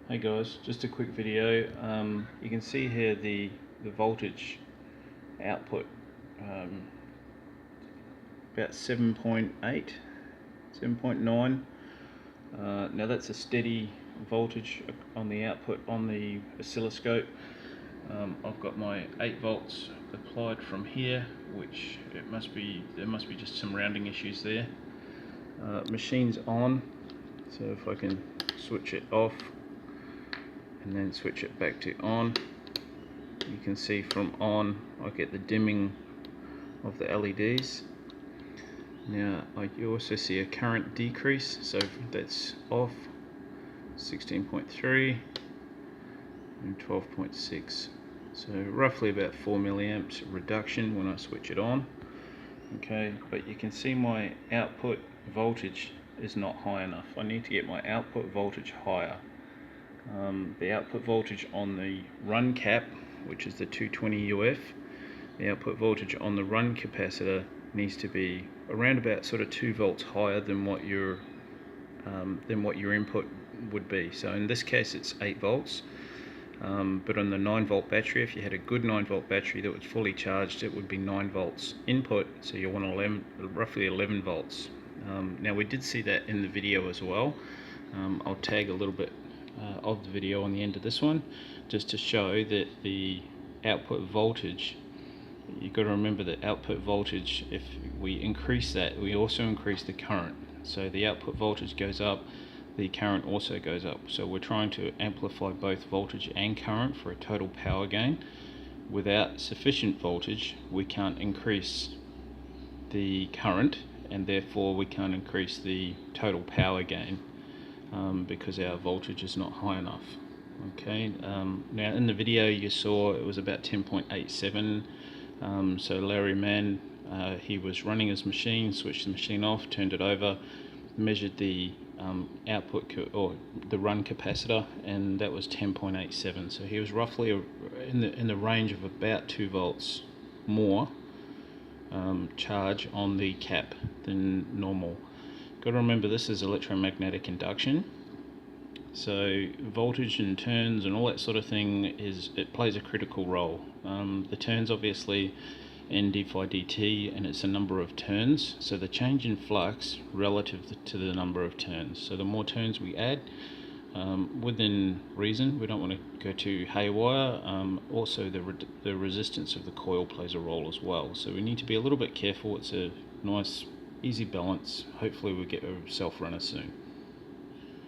Hey guys, just a quick video. You can see here the voltage output, about 7.8, 7.9. Now that's a steady voltage on the output on the oscilloscope. I've got my 8 volts applied from here, which there must be just some rounding issues there. Machine's on, so if I can switch it off and then switch it back to on, you can see from on I get the dimming of the LEDs. Now you also see a current decrease, so that's off, 16.3 and 12.6, so roughly about 4 milliamps reduction when I switch it on. Okay, but you can see my output voltage is not high enough. I need to get my output voltage higher. The output voltage on the run cap, which is the 220 UF, the output voltage on the run capacitor needs to be around about sort of 2 volts higher than what your input would be. So in this case it's 8 volts, but on the 9 volt battery, if you had a good 9 volt battery that was fully charged, it would be 9 volts input, so you want roughly 11 volts. Now we did see that in the video as well. I'll tag a little bit of the video on the end of this one, just to show that the output voltage, you've got to remember that output voltage, if we increase that, we also increase the current. So the output voltage goes up, the current also goes up. So we're trying to amplify both voltage and current for a total power gain. Without sufficient voltage, we can't increase the current, and therefore we can't increase the total power gain, because our voltage is not high enough. Okay, now in the video you saw it was about 10.87. So Lari man, he was running his machine, switched the machine off, turned it over, measured the output or the run capacitor, and that was 10.87. So he was roughly in the range of about 2 volts more charge on the cap than normal. Got to remember, this is electromagnetic induction, so voltage and turns and all that sort of thing it plays a critical role. The turns obviously n d phi dt, and it's a number of turns, so the change in flux relative to the number of turns. So the more turns we add, within reason, we don't want to go too haywire. Also the resistance of the coil plays a role as well, so we need to be a little bit careful. It's a nice easy balance. Hopefully we'll get a self-runner soon.